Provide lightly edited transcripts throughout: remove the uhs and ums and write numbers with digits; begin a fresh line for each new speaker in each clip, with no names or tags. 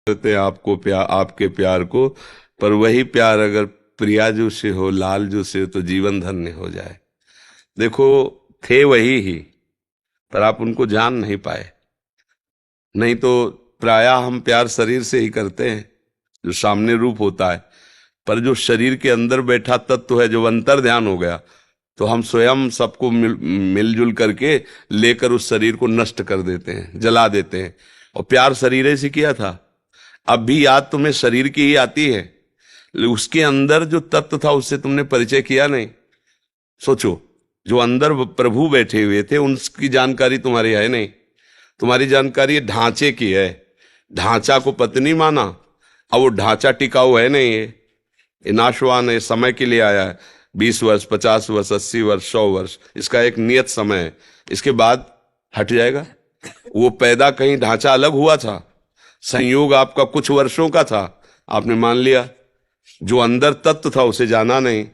करते हैं आपको प्यार, आपके प्यार को। पर वही प्यार अगर प्रियाजू से हो, लालजू से हो, तो जीवन धन्य हो जाए। देखो, थे वही ही, पर आप उनको जान नहीं पाए। नहीं तो प्रायः हम प्यार शरीर से ही करते हैं, जो सामने रूप होता है। पर जो शरीर के अंदर बैठा तत्व है, जो अंतर ध्यान हो गया, तो हम स्वयं सबको मिलजुल करके लेकर उस शरीर को नष्ट कर देते हैं, जला देते हैं। और प्यार शरीर से किया था। अब भी याद तुम्हें शरीर की ही आती है, उसके अंदर जो तत्व था उससे तुमने परिचय किया नहीं। सोचो, जो अंदर प्रभु बैठे हुए थे उनकी जानकारी तुम्हारी है नहीं। तुम्हारी जानकारी ढांचे की है। ढांचा को पत्नी माना, अब वो ढांचा टिकाऊ है नहीं। ये नाशवान है, समय के लिए आया है। 20 वर्ष, 50 वर्ष, 80 वर्ष, 100 वर्ष, इसका एक नियत समय है। इसके बाद हट जाएगा। वो पैदा कहीं ढांचा अलग हुआ था, संयोग आपका कुछ वर्षों का था, आपने मान लिया। जो अंदर तत्व था उसे जाना नहीं।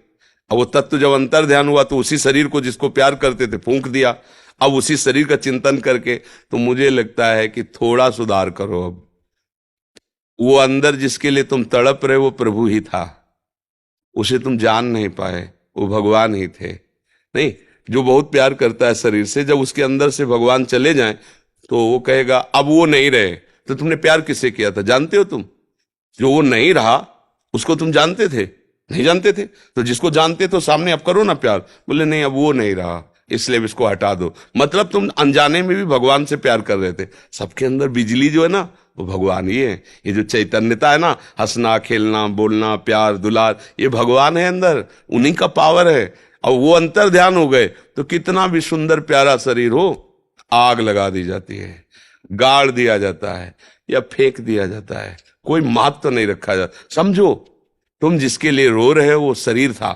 अब वो तत्व जब अंतर ध्यान हुआ तो उसी शरीर को जिसको प्यार करते थे फूंक दिया। अब उसी शरीर का चिंतन करके तो मुझे लगता है कि थोड़ा सुधार करो। अब वो अंदर जिसके लिए तुम तड़प रहे वो प्रभु ही था, उसे तुम जान नहीं पाए, वो भगवान ही थे। नहीं, जो बहुत प्यार करता है शरीर से, जब उसके अंदर से भगवान चले जाएं तो वो कहेगा अब वो नहीं रहे। तो तुमने प्यार किससे किया था जानते हो तुम? जो वो नहीं रहा उसको तुम जानते थे? नहीं जानते थे। तो जिसको जानते तो सामने अब करो ना प्यार। बोले नहीं, अब वो नहीं रहा, इसलिए इसको हटा दो। मतलब तुम अनजाने में भी भगवान से प्यार कर रहे थे। सबके अंदर बिजली जो है ना, वो भगवान ही है। ये जो चैतन्यता है ना, हंसना, खेलना, बोलना, प्यार, दुलार, ये भगवान है अंदर, उन्हीं का पावर है। और वो अंतर ध्यान हो गए तो कितना भी सुंदर प्यारा शरीर हो, आग लगा दी जाती है, गाड़ दिया जाता है या फेंक दिया जाता है। कोई महत्व नहीं रखा जाता। समझो, तुम जिसके लिए रो रहे हो वो शरीर था,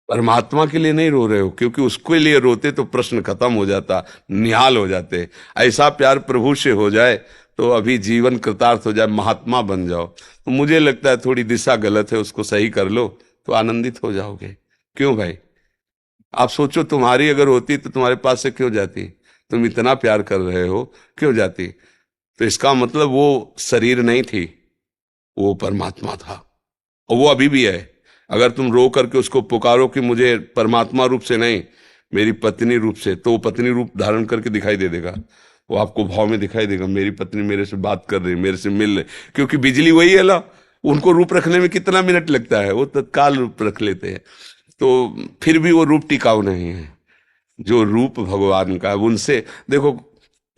परमात्मा के लिए नहीं रो रहे हो, क्योंकि उसके लिए रोते तो प्रश्न खत्म हो जाता, निहाल हो जाते। ऐसा प्यार प्रभु से हो जाए तो अभी जीवन कृतार्थ हो जाए, महात्मा बन जाओ। तो मुझे लगता है थोड़ी दिशा गलत है, उसको सही कर लो तो आनंदित हो जाओगे। क्यों भाई? आप सोचो, तुम्हारी अगर होती तो तुम्हारे पास से क्यों जाती? तुम इतना प्यार कर रहे हो, क्यों जाती? तो इसका मतलब वो शरीर नहीं थी, वो परमात्मा था, और वो अभी भी है। अगर तुम रो करके उसको पुकारो कि मुझे परमात्मा रूप से नहीं, मेरी पत्नी रूप से, तो वो पत्नी रूप धारण करके दिखाई दे देगा। वो आपको भाव में दिखाई देगा, मेरी पत्नी मेरे से बात कर रही, मेरे से मिल रही। क्योंकि बिजली वही है ना, उनको रूप रखने में कितना मिनट लगता है, वो तत्काल रूप रख लेते हैं। तो फिर भी वो रूप टिकाऊ नहीं है। जो रूप भगवान का है उनसे देखो,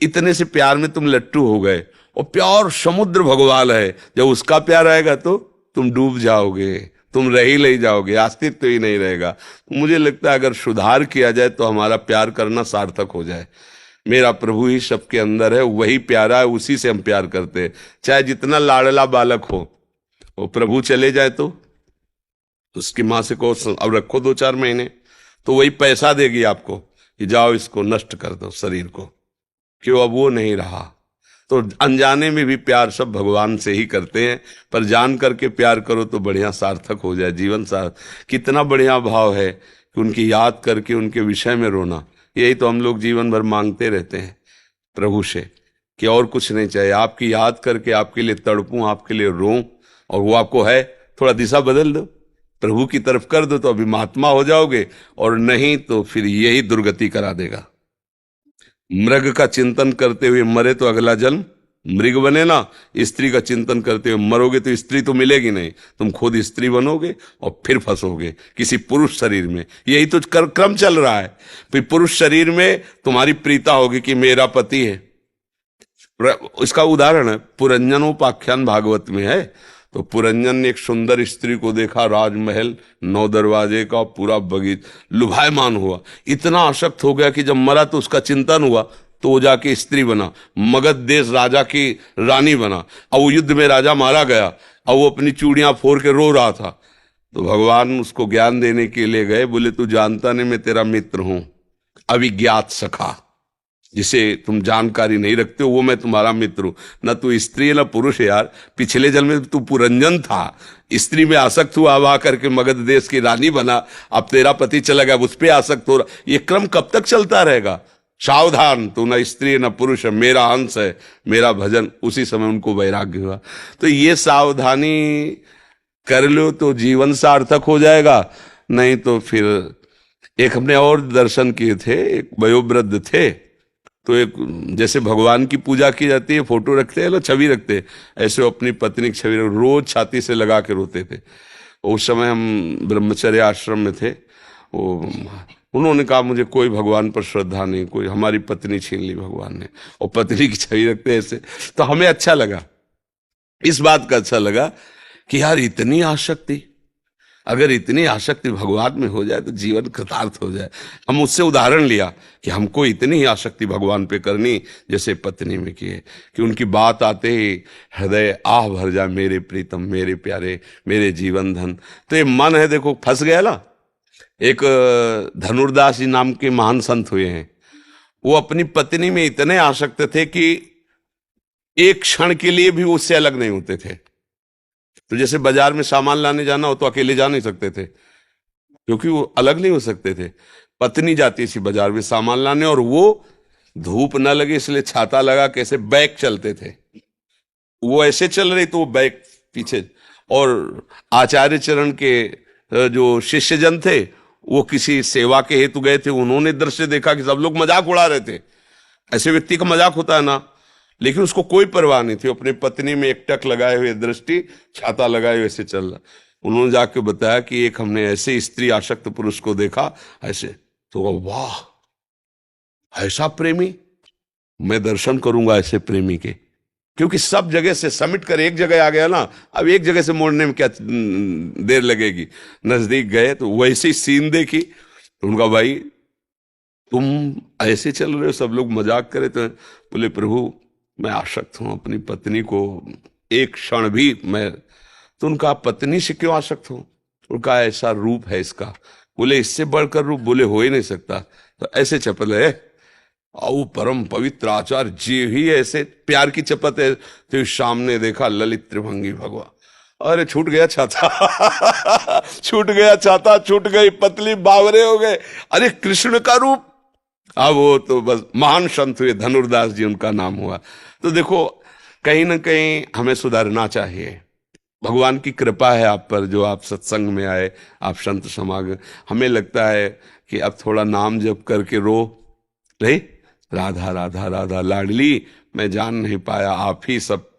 इतने से प्यार में तुम लट्टू हो गए, और प्यार समुद्र भगवान है। जब उसका प्यार आएगा तो तुम डूब जाओगे, तुम रह ही नहीं जाओगे, अस्तित्व ही नहीं रहेगा। मुझे लगता है अगर सुधार किया जाए तो हमारा प्यार करना सार्थक हो जाए। मेरा प्रभु ही सबके अंदर है, वही प्यारा है, उसी से हम प्यार करते हैं। चाहे जितना लाडला बालक हो, वो प्रभु चले जाए तो उसकी माँ से कहो अब रखो 2-4 महीने, तो वही पैसा देगी आपको कि जाओ इसको नष्ट कर दो शरीर को। क्यों? अब वो नहीं रहा। तो अनजाने में भी प्यार सब भगवान से ही करते हैं, पर जान करके प्यार करो तो बढ़िया सार्थक हो जाए जीवन। सार्थक कितना बढ़िया भाव है कि उनकी याद करके उनके विषय में रोना। यही तो हम लोग जीवन भर मांगते रहते हैं प्रभु से, कि और कुछ नहीं चाहिए, आपकी याद करके आपके लिए तड़पूं, आपके लिए रोऊं। और वो आपको है, थोड़ा दिशा बदल दो, प्रभु की तरफ कर दो, तो अभी महात्मा हो जाओगे, और नहीं तो फिर यही दुर्गति करा देगा। मृग का चिंतन करते हुए मरे तो अगला जन्म मृग बने ना, स्त्री का चिंतन करते हुए मरोगे तो स्त्री तो मिलेगी नहीं, तुम खुद स्त्री बनोगे और फिर फंसोगे किसी पुरुष शरीर में। यही तो क्रम चल रहा है। फिर पुरुष शरीर में तुम्हारी प्रीता होगी कि मेरा पति है। इसका उदाहरण है पुरंजनोपाख्यान भागवत में है। तो पुरंजन ने एक सुंदर स्त्री को देखा, राजमहल 9 दरवाजे का, पूरा बगीचा, लुभायमान हुआ, इतना आसक्त हो गया कि जब मरा तो उसका चिंतन हुआ, तो वो जाके स्त्री बना, मगध देश राजा की रानी बना। और वो युद्ध में राजा मारा गया, और वो अपनी चूड़ियां फोड़ के रो रहा था। तो भगवान उसको ज्ञान देने के लिए गए, बोले तू जानता नहीं मैं तेरा मित्र हूं, अविज्ञात सखा, जिसे तुम जानकारी नहीं रखते हो वो मैं तुम्हारा मित्र हूं। न तू स्त्री है न पुरुष है यार, पिछले जन्म में तू पुरंजन था, स्त्री में आसक्त हुआ, आवा करके मगध देश की रानी बना, अब तेरा पति चला गया, उस पर आसक्त हो रहा। ये क्रम कब तक चलता रहेगा? सावधान, तू न स्त्री न पुरुष है, मेरा अंश है, मेरा भजन। उसी समय उनको वैराग्य हुआ। तो ये सावधानी कर लो तो जीवन सार्थक हो जाएगा, नहीं तो फिर। एक हमने और दर्शन किए थे, एक वयोवृद्ध थे, तो एक जैसे भगवान की पूजा की जाती है, फोटो रखते हैं ना, छवि रखते हैं, ऐसे वो अपनी पत्नी की छवि रोज छाती से लगा के रोते थे। उस समय हम ब्रह्मचर्य आश्रम में थे। वो उन्होंने कहा मुझे कोई भगवान पर श्रद्धा नहीं, कोई, हमारी पत्नी छीन ली भगवान ने, और पत्नी की छवि रखते ऐसे। तो हमें अच्छा लगा, इस बात का अच्छा लगा कि यार इतनी आसक्ति, अगर इतनी आसक्ति भगवान में हो जाए तो जीवन कृतार्थ हो जाए। हम उससे उदाहरण लिया कि हमको इतनी ही आसक्ति भगवान पे करनी जैसे पत्नी में की है, कि उनकी बात आते ही हृदय आह भर जाए, मेरे प्रीतम, मेरे प्यारे, मेरे जीवन धन। तो ये मन है, देखो फंस गया ना। एक धनुर्दास जी नाम के महान संत हुए हैं, वो अपनी पत्नी में इतने आसक्त थे कि एक क्षण के लिए भी उससे अलग नहीं होते थे। तो जैसे बाजार में सामान लाने जाना हो तो अकेले जा नहीं सकते थे, क्योंकि वो अलग नहीं हो सकते थे। पत्नी जाती थी बाजार में सामान लाने, और वो धूप ना लगे इसलिए छाता लगा कैसे बैक चलते थे। वो ऐसे चल रही तो वो बैक पीछे। और आचार्य चरण के जो शिष्यजन थे, वो किसी सेवा के हेतु गए थे, उन्होंने दृश्य देखा कि सब लोग मजाक उड़ा रहे थे। ऐसे व्यक्ति का मजाक होता है ना, लेकिन उसको कोई परवाह नहीं थी, अपनी पत्नी में एकटक लगाए हुए दृष्टि, छाता लगाए हुए ऐसे चल रहा। उन्होंने जाके बताया कि एक हमने ऐसे स्त्री आसक्त पुरुष को देखा ऐसे। तो वाह, ऐसा प्रेमी, मैं दर्शन करूंगा ऐसे प्रेमी के। क्योंकि सब जगह से समिट कर एक जगह आ गया ना, अब एक जगह से मोड़ने में क्या देर लगेगी। नजदीक गए तो वैसे ही सीन देखी, तो उनका भाई तुम ऐसे चल रहे हो, सब लोग मजाक करे। तो बोले प्रभु मैं आसक्त हूं अपनी पत्नी को, एक क्षण भी मैं। तो उनका पत्नी से क्यों आसक्त हूं? उनका ऐसा रूप है इसका। बोले इससे बढ़कर रूप बोले हो ही नहीं सकता। तो ऐसे चपल है, आओ परम पवित्र आचार्य जी ही ऐसे प्यार की चपत है। तो सामने देखा ललित त्रिभंगी भगवान, अरे छूट गया छाता छूट गया छाता, छूट गई पतली, बावरे हो गए। अरे कृष्ण का रूप। अब वो तो बस महान संत हुए, धनुर्दास जी उनका नाम हुआ। तो देखो कहीं ना कहीं हमें सुधरना चाहिए। भगवान की कृपा है आप पर, जो आप सत्संग में आए, आप संत समागम। हमें लगता है कि अब थोड़ा नाम जप करके रो रही, राधा राधा राधा लाडली, मैं जान नहीं पाया, आप ही सब,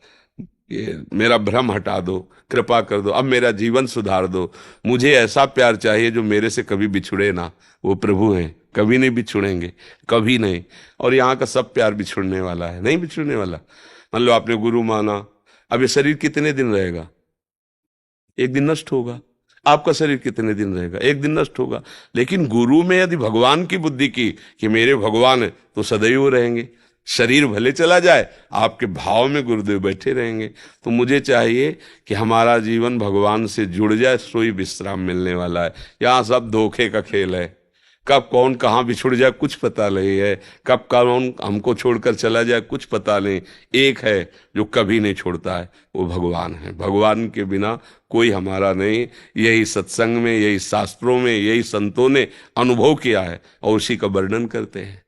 ये मेरा भ्रम हटा दो, कृपा कर दो, अब मेरा जीवन सुधार दो। मुझे ऐसा प्यार चाहिए जो मेरे से कभी बिछुड़े ना। वो प्रभु हैं, कभी नहीं बिछुड़ेंगे, कभी नहीं। और यहाँ का सब प्यार बिछुड़ने वाला है, नहीं बिछुड़ने वाला। मान लो आपने गुरु माना, अब ये शरीर कितने दिन रहेगा? एक दिन नष्ट होगा। आपका शरीर कितने दिन रहेगा? एक दिन नष्ट होगा। लेकिन गुरु में यदि भगवान की बुद्धि की कि मेरे भगवान है, तो सदैव रहेंगे। शरीर भले चला जाए, आपके भाव में गुरुदेव बैठे रहेंगे। तो मुझे चाहिए कि हमारा जीवन भगवान से जुड़ जाए, सोई विश्राम मिलने वाला है। यहाँ सब धोखे का खेल है, कब कौन कहाँ बिछुड़ जाए कुछ पता नहीं है, कब कौन हमको छोड़कर चला जाए कुछ पता नहीं। एक है जो कभी नहीं छोड़ता है, वो भगवान है। भगवान के बिना कोई हमारा नहीं। यही सत्संग में, यही शास्त्रों में, यही संतों ने अनुभव किया है और उसी का वर्णन करते हैं।